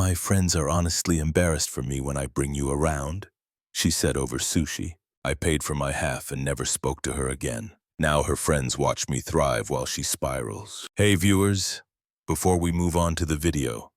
My friends are honestly embarrassed for me when I bring you around, she said over sushi. I paid for my half and never spoke to her again. Now her friends watch me thrive while she spirals. Hey viewers, before we move on to the video,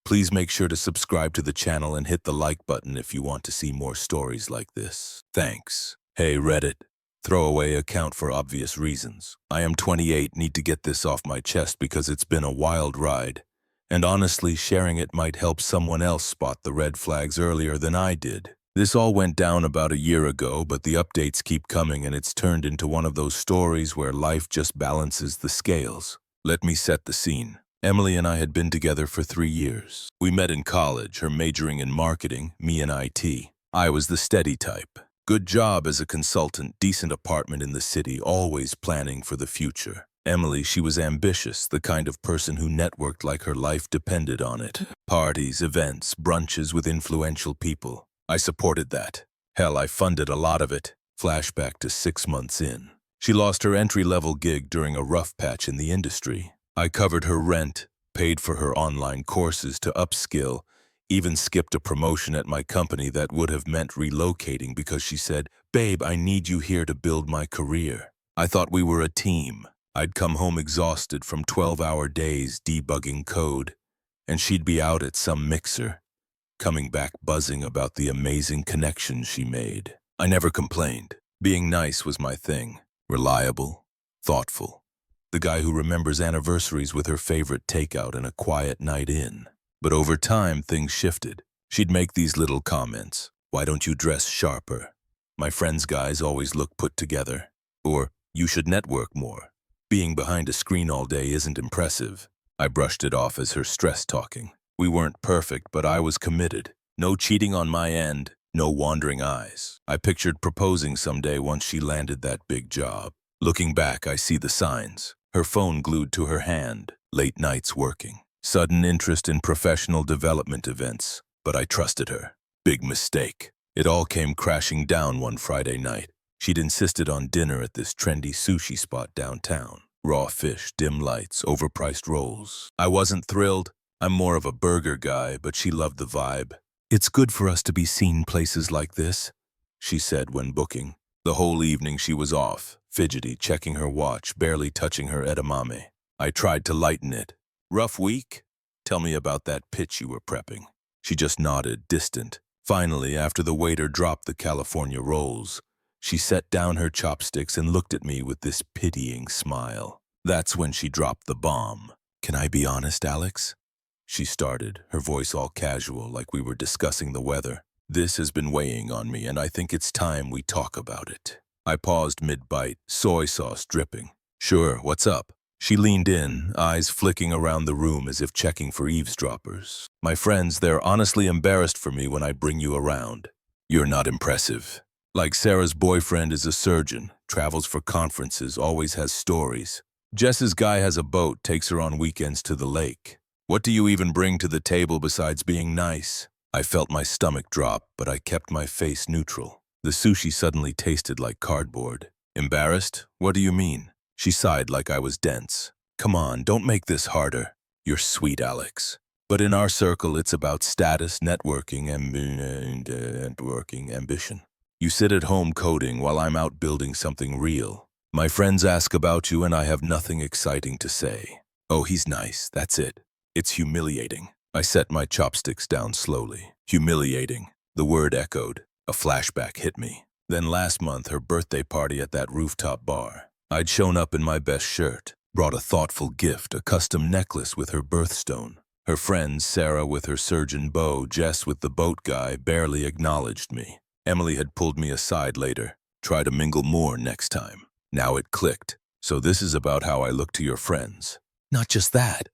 please make sure to subscribe to the channel and hit the like button if you want to see more stories like this. Thanks. Hey Reddit, throwaway account for obvious reasons. I am 28, need to get this off my chest because it's been a wild ride. And honestly, sharing it might help someone else spot the red flags earlier than I did. This all went down about a year ago, but the updates keep coming and it's turned into one of those stories where life just balances the scales. Let me set the scene. Emily and I had been together for 3 years. We met in college, her majoring in marketing, me in IT. I was the steady type. Good job as a consultant, decent apartment in the city, always planning for the future. Emily, she was ambitious, the kind of person who networked like her life depended on it. Parties, events, brunches with influential people. I supported that. Hell, I funded a lot of it. Flashback to 6 months in. She lost her entry-level gig during a rough patch in the industry. I covered her rent, paid for her online courses to upskill, even skipped a promotion at my company that would have meant relocating because she said, "Babe, I need you here to build my career." I thought we were a team. I'd come home exhausted from 12-hour days debugging code, and she'd be out at some mixer, coming back buzzing about the amazing connections she made. I never complained. Being nice was my thing. Reliable, thoughtful. The guy who remembers anniversaries with her favorite takeout and a quiet night in. But over time, things shifted. She'd make these little comments. "Why don't you dress sharper? My friends' guys always look put together." Or, "You should network more. Being behind a screen all day isn't impressive." I brushed it off as her stress talking. We weren't perfect, but I was committed. No cheating on my end, no wandering eyes. I pictured proposing someday once she landed that big job. Looking back, I see the signs. Her phone glued to her hand, late nights working. Sudden interest in professional development events, but I trusted her. Big mistake. It all came crashing down one Friday night. She'd insisted on dinner at this trendy sushi spot downtown. Raw fish, dim lights, overpriced rolls. I wasn't thrilled. I'm more of a burger guy, but she loved the vibe. "It's good for us to be seen places like this," she said when booking. The whole evening she was off, fidgety, checking her watch, barely touching her edamame. I tried to lighten it. "Rough week? Tell me about that pitch you were prepping." She just nodded, distant. Finally, after the waiter dropped the California rolls, she set down her chopsticks and looked at me with this pitying smile. That's when she dropped the bomb. "Can I be honest, Alex?" She started, her voice all casual, like we were discussing the weather. "This has been weighing on me, and I think it's time we talk about it." I paused mid-bite, soy sauce dripping. "Sure, what's up?" She leaned in, eyes flicking around the room as if checking for eavesdroppers. "My friends, they're honestly embarrassed for me when I bring you around. You're not impressive. Like Sarah's boyfriend is a surgeon, travels for conferences, always has stories. Jess's guy has a boat, takes her on weekends to the lake. What do you even bring to the table besides being nice?" I felt my stomach drop, but I kept my face neutral. The sushi suddenly tasted like cardboard. "Embarrassed? What do you mean?" She sighed like I was dense. "Come on, don't make this harder. You're sweet, Alex. But in our circle, it's about status, networking, ambition. You sit at home coding while I'm out building something real. My friends ask about you and I have nothing exciting to say. Oh, he's nice, that's it. It's humiliating." I set my chopsticks down slowly. Humiliating. The word echoed. A flashback hit me. Then last month, her birthday party at that rooftop bar. I'd shown up in my best shirt, brought a thoughtful gift, a custom necklace with her birthstone. Her friends, Sarah with her surgeon beau, Jess with the boat guy, barely acknowledged me. Emily had pulled me aside later. "Try to mingle more next time." Now it clicked. "So this is about how I look to your friends." "Not just that,"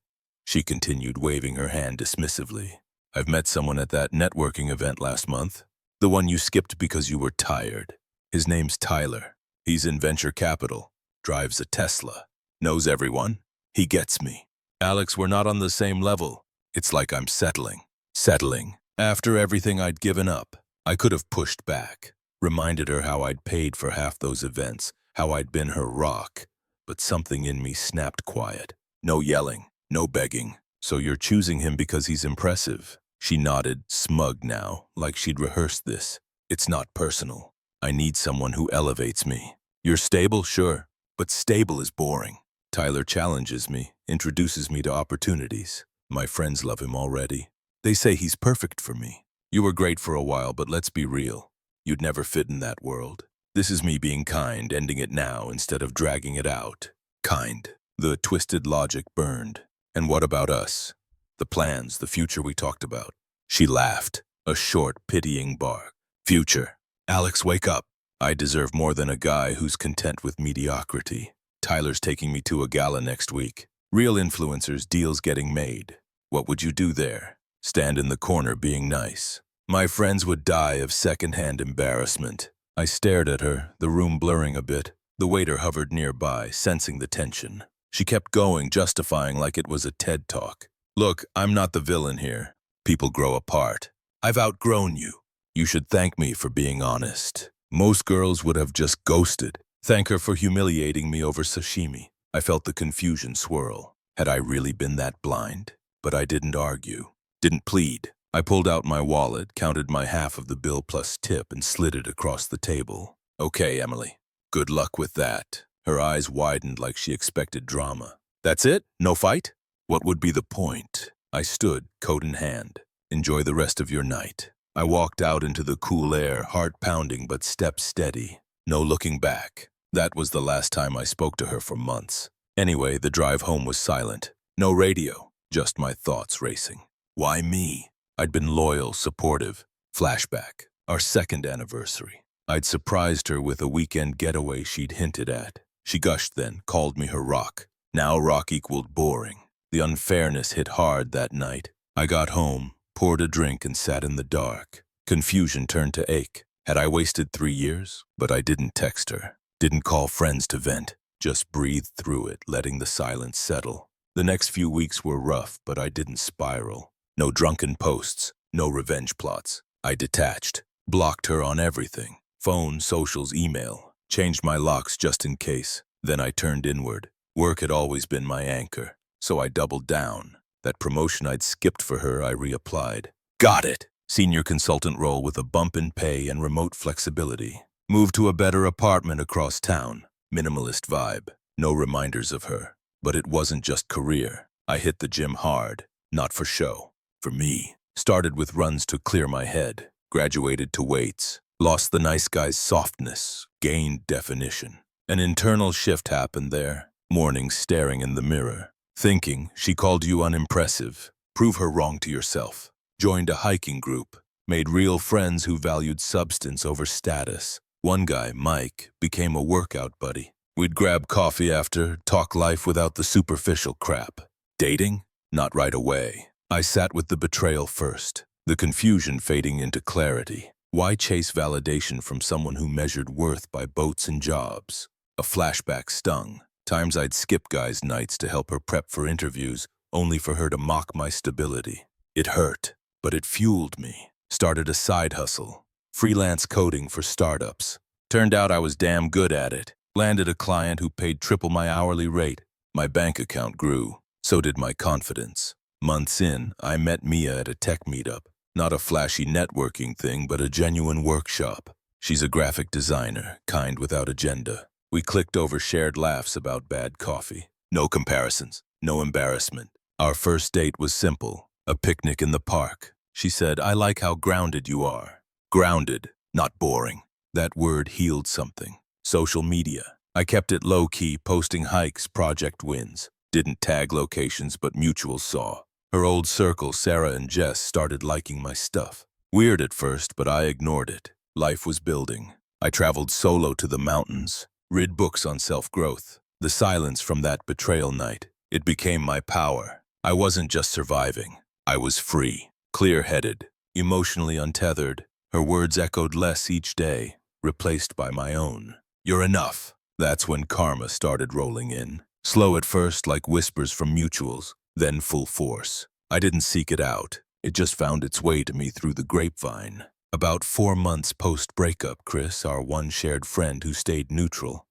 she continued, waving her hand dismissively. "I've met someone at that networking event last month. The one you skipped because you were tired. His name's Tyler. He's in venture capital. Drives a Tesla. Knows everyone. He gets me. Alex, we're not on the same level. It's like I'm settling. Settling. After everything I'd given up, I could have pushed back. Reminded her how I'd paid for half those events, how I'd been her rock. But something in me snapped quiet. No yelling. No begging. "So you're choosing him because he's impressive?" She nodded, smug now, like she'd rehearsed this. It's not personal. I need someone who elevates me. You're stable, sure, but stable is boring. Tyler challenges me, introduces me to opportunities. My friends love him already. They say he's perfect for me. You were great for a while, but let's be real. You'd never fit in that world. This is me being kind, ending it now instead of dragging it out. Kind. The twisted logic burned. And what about us? The plans, the future we talked about. She laughed, a short, pitying bark. Future. Alex, wake up. I deserve more than a guy who's content with mediocrity. Tyler's taking me to a gala next week. Real influencers, deals getting made. What would you do there? Stand in the corner being nice. My friends would die of secondhand embarrassment. I stared at her, the room blurring a bit. The waiter hovered nearby, sensing the tension. She kept going, justifying like it was a TED Talk. Look, I'm not the villain here. People grow apart. I've outgrown you. You should thank me for being honest. Most girls would have just ghosted. Thank her for humiliating me over sashimi. I felt the confusion swirl. Had I really been that blind? But I didn't argue. Didn't plead. I pulled out my wallet, counted my half of the bill plus tip, and slid it across the table. Okay, Emily. Good luck with that. Her eyes widened like she expected drama. That's it? No fight? What would be the point? I stood, coat in hand. Enjoy the rest of your night. I walked out into the cool air, heart pounding but steps steady. No looking back. That was the last time I spoke to her for months. Anyway, the drive home was silent. No radio, just my thoughts racing. Why me? I'd been loyal, supportive. Flashback. Our second anniversary. I'd surprised her with a weekend getaway she'd hinted at. She gushed then, called me her rock. Now rock equaled boring. The unfairness hit hard that night. I got home, poured a drink and sat in the dark. Confusion turned to ache. Had I wasted 3 years? But I didn't text her. Didn't call friends to vent. Just breathed through it, letting the silence settle. The next few weeks were rough, but I didn't spiral. No drunken posts, no revenge plots. I detached, blocked her on everything. Phone, socials, email. Changed my locks just in case. Then I turned inward. Work had always been my anchor, so I doubled down. That promotion I'd skipped for her, I reapplied. Got it! Senior consultant role with a bump in pay and remote flexibility. Moved to a better apartment across town. Minimalist vibe. No reminders of her. But it wasn't just career. I hit the gym hard. Not for show. For me. Started with runs to clear my head. Graduated to weights. Lost the nice guy's softness. Gained definition. An internal shift happened there. Mornings staring in the mirror. Thinking she called you unimpressive. Prove her wrong to yourself. Joined a hiking group. Made real friends who valued substance over status. One guy, Mike, became a workout buddy. We'd grab coffee after, talk life without the superficial crap. Dating? Not right away. I sat with the betrayal first. The confusion fading into clarity. Why chase validation from someone who measured worth by boats and jobs? A flashback stung. Times I'd skip guys' nights to help her prep for interviews, only for her to mock my stability. It hurt, but it fueled me. Started a side hustle. Freelance coding for startups. Turned out I was damn good at it. Landed a client who paid triple my hourly rate. My bank account grew. So did my confidence. Months in, I met Mia at a tech meetup. Not a flashy networking thing, but a genuine workshop. She's a graphic designer, kind without agenda. We clicked over shared laughs about bad coffee. No comparisons, no embarrassment. Our first date was simple, a picnic in the park. She said, I like how grounded you are. Grounded, not boring. That word healed something. Social media. I kept it low-key, posting hikes, project wins. Didn't tag locations, but mutuals saw. Her old circle, Sarah and Jess, started liking my stuff. Weird at first, but I ignored it. Life was building. I traveled solo to the mountains. Read books on self-growth. The silence from that betrayal night. It became my power. I wasn't just surviving. I was free. Clear-headed. Emotionally untethered. Her words echoed less each day, replaced by my own. You're enough. That's when karma started rolling in. Slow at first, like whispers from mutuals, then full force. I didn't seek it out. It just found its way to me through the grapevine. About 4 months post-breakup, Chris, our one shared friend who stayed neutral,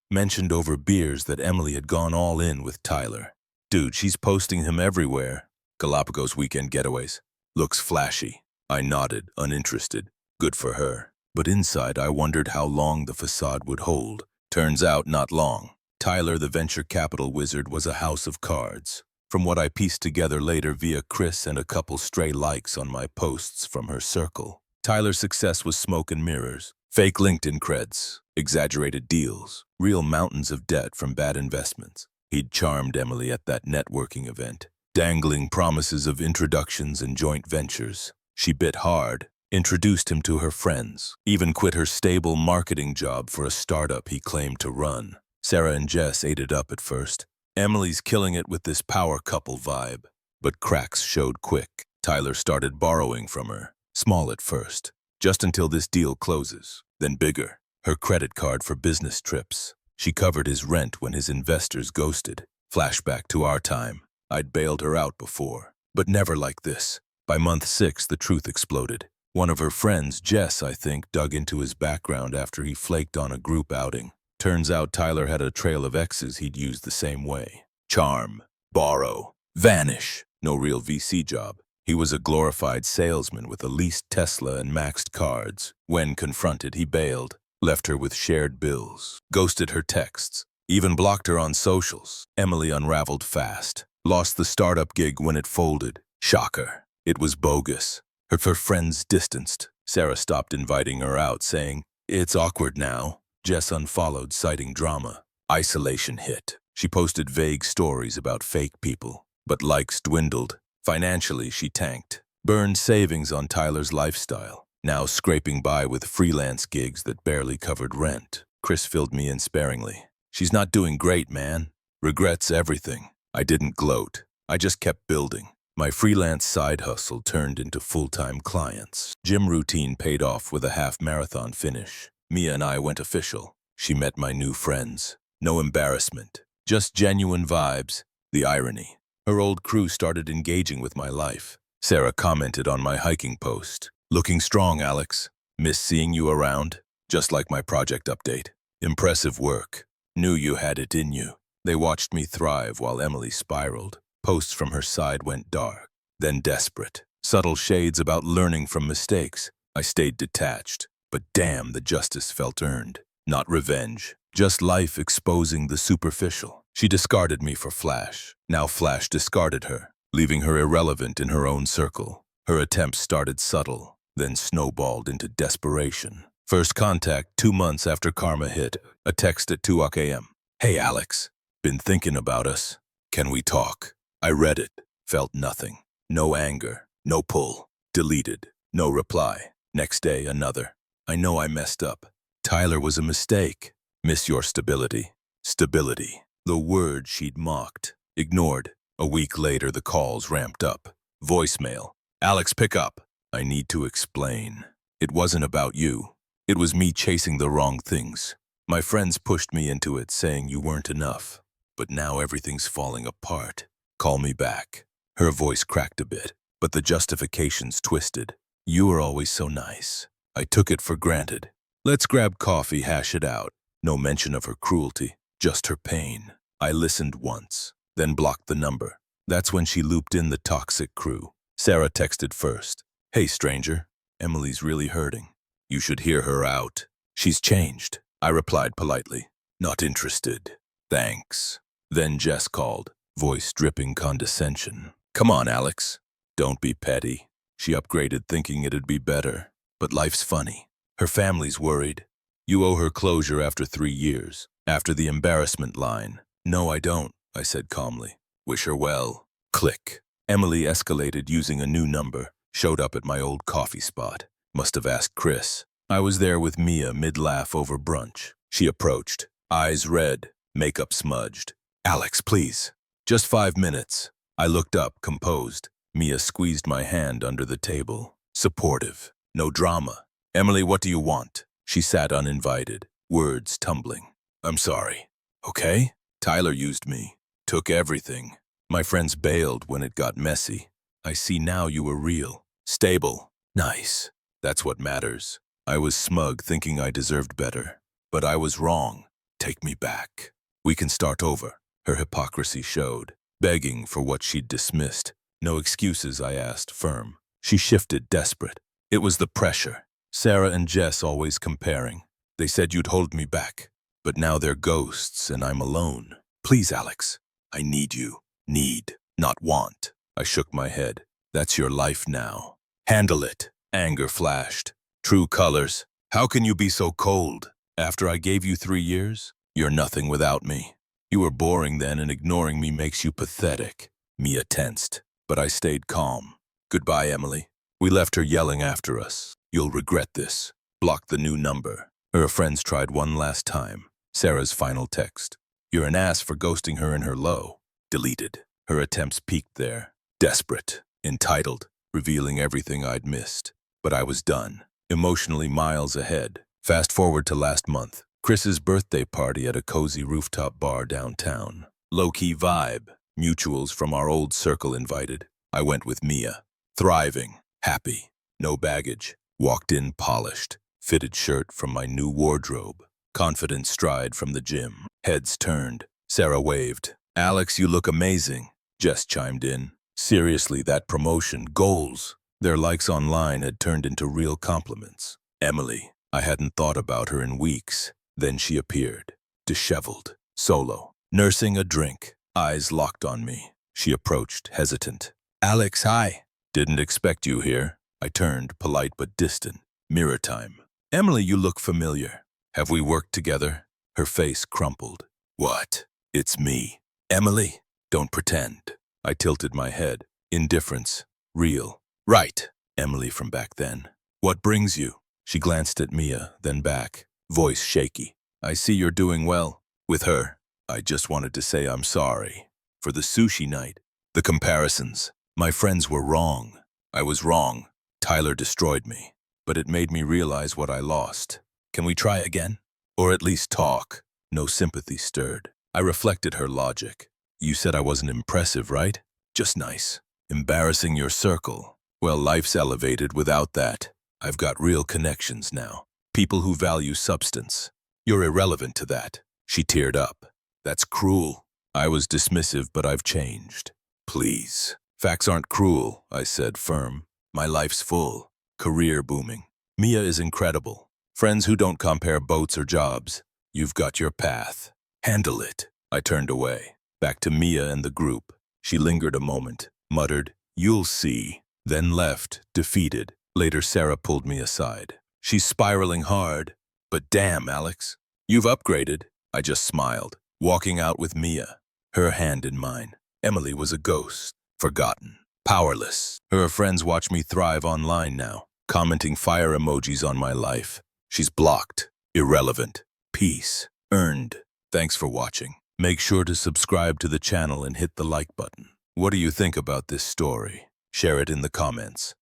mentioned over beers that Emily had gone all in with Tyler. Dude, she's posting him everywhere. Galapagos weekend getaways. Looks flashy. I nodded, uninterested. Good for her. But inside I wondered how long the facade would hold. Turns out not long. Tyler, the venture capital wizard, was a house of cards. From what I pieced together later via Chris and a couple stray likes on my posts from her circle, Tyler's success was smoke and mirrors. Fake LinkedIn creds, exaggerated deals, real mountains of debt from bad investments. He'd charmed Emily at that networking event, dangling promises of introductions and joint ventures. She bit hard, introduced him to her friends, even quit her stable marketing job for a startup he claimed to run. Sarah and Jess ate it up at first. Emily's killing it with this power couple vibe. But cracks showed quick. Tyler started borrowing from her, small at first, just until this deal closes. Then bigger. Her credit card for business trips. She covered his rent when his investors ghosted. Flashback to our time. I'd bailed her out before, but never like this. By month 6, the truth exploded. One of her friends, Jess, I think, dug into his background after he flaked on a group outing. Turns out Tyler had a trail of exes he'd used the same way. Charm, borrow, vanish. No real VC job. He was a glorified salesman with a leased Tesla and maxed cards. When confronted, he bailed, left her with shared bills, ghosted her texts, even blocked her on socials. Emily unraveled fast, lost the startup gig when it folded. Shocker. It was bogus. Her friends distanced. Sarah stopped inviting her out, saying, "It's awkward now." Jess unfollowed, citing drama. Isolation hit. She posted vague stories about fake people, but likes dwindled. Financially, she tanked. Burned savings on Tyler's lifestyle, now scraping by with freelance gigs that barely covered rent. Chris filled me in sparingly. "She's not doing great, man. Regrets everything." I didn't gloat. I just kept building. My freelance side hustle turned into full-time clients. Gym routine paid off with a half-marathon finish. Mia and I went official. She met my new friends. No embarrassment, just genuine vibes. The irony. Her old crew started engaging with my life. Sarah commented on my hiking post. "Looking strong, Alex. Miss seeing you around." Just like my project update. "Impressive work. Knew you had it in you." They watched me thrive while Emily spiraled. Posts from her side went dark, then desperate. Subtle shades about learning from mistakes. I stayed detached. But damn, the justice felt earned. Not revenge, just life exposing the superficial. She discarded me for Flash. Now Flash discarded her, leaving her irrelevant in her own circle. Her attempts started subtle, then snowballed into desperation. First contact 2 months after karma hit, a text at 2 a.m. "Hey Alex, been thinking about us. Can we talk?" I read it, felt nothing. No anger, no pull. Deleted, no reply. Next day, another. "I know I messed up. Tyler was a mistake. Miss your stability." Stability. The word she'd mocked. Ignored. A week later, the calls ramped up. Voicemail. "Alex, pick up. I need to explain. It wasn't about you. It was me chasing the wrong things. My friends pushed me into it, saying you weren't enough. But now everything's falling apart. Call me back." Her voice cracked a bit, but the justifications twisted. "You were always so nice. I took it for granted. Let's grab coffee, hash it out." No mention of her cruelty, just her pain. I listened once, then blocked the number. That's when she looped in the toxic crew. Sarah texted first. "Hey, stranger. Emily's really hurting. You should hear her out. She's changed." I replied politely. "Not interested. Thanks." Then Jess called, voice dripping condescension. "Come on, Alex. Don't be petty." She upgraded thinking it'd be better. But life's funny. Her family's worried. "You owe her closure after 3 years." After the embarrassment line. "No, I don't," I said calmly. "Wish her well." Click. Emily escalated using a new number. Showed up at my old coffee spot. Must have asked Chris. I was there with Mia mid-laugh over brunch. She approached. Eyes red. Makeup smudged. "Alex, please. Just 5 minutes." I looked up, composed. Mia squeezed my hand under the table. Supportive. No drama. "Emily, what do you want?" She sat uninvited, words tumbling. "I'm sorry. Okay? Tyler used me. Took everything. My friends bailed when it got messy. I see now you were real. Stable. Nice. That's what matters." I was smug, thinking I deserved better. But I was wrong. Take me back. We can start over. Her hypocrisy showed. Begging for what she'd dismissed. "No excuses," I asked, firm. She shifted, desperate. It was the pressure. Sarah and Jess always comparing. They said you'd hold me back. But now they're ghosts and I'm alone. Please, Alex. I need you. Need, not want. I shook my head. That's your life now. Handle it. Anger flashed. True colors. How can you be so cold? After I gave you 3 years? You're nothing without me. You were boring then and ignoring me makes you pathetic. Mia tensed, but I stayed calm. Goodbye, Emily. We left her yelling after us. You'll regret this. Block the new number. Her friends tried one last time. Sarah's final text. You're an ass for ghosting her in her low. Deleted. Her attempts peaked there. Desperate. Entitled. Revealing everything I'd missed. But I was done. Emotionally miles ahead. Fast forward to last month. Chris's birthday party at a cozy rooftop bar downtown. Low-key vibe. Mutuals from our old circle invited. I went with Mia. Thriving. Happy. No baggage. Walked in polished. Fitted shirt from my new wardrobe. Confident stride from the gym. Heads turned. Sarah waved. Alex, you look amazing. Jess chimed in. Seriously, that promotion, goals. Their likes online had turned into real compliments. Emily. I hadn't thought about her in weeks. Then she appeared. Disheveled. Solo. Nursing a drink. Eyes locked on me. She approached, hesitant. Alex, hi. Didn't expect you here. I turned, polite but distant. Mirror time. Emily, you look familiar. Have we worked together? Her face crumpled. What? It's me. Emily? Don't pretend. I tilted my head. Indifference. Real. Right. Emily from back then. What brings you? She glanced at Mia, then back. Voice shaky. I see you're doing well. With her. I just wanted to say I'm sorry. For the sushi night. The comparisons. My friends were wrong. I was wrong. Tyler destroyed me. But it made me realize what I lost. Can we try again? Or at least talk? No sympathy stirred. I reflected her logic. You said I wasn't impressive, right? Just nice. Embarrassing your circle. Well, life's elevated without that. I've got real connections now. People who value substance. You're irrelevant to that. She teared up. That's cruel. I was dismissive, but I've changed. Please. Facts aren't cruel, I said, firm. My life's full. Career booming. Mia is incredible. Friends who don't compare boats or jobs. You've got your path. Handle it. I turned away. Back to Mia and the group. She lingered a moment, muttered, You'll see. Then left, defeated. Later, Sarah pulled me aside. She's spiraling hard. But damn, Alex. You've upgraded. I just smiled, walking out with Mia, her hand in mine. Emily was a ghost. Forgotten. Powerless. Her friends watch me thrive online now, commenting fire emojis on my life. She's blocked. Irrelevant. Peace. Earned. Thanks for watching. Make sure to subscribe to the channel and hit the like button. What do you think about this story? Share it in the comments.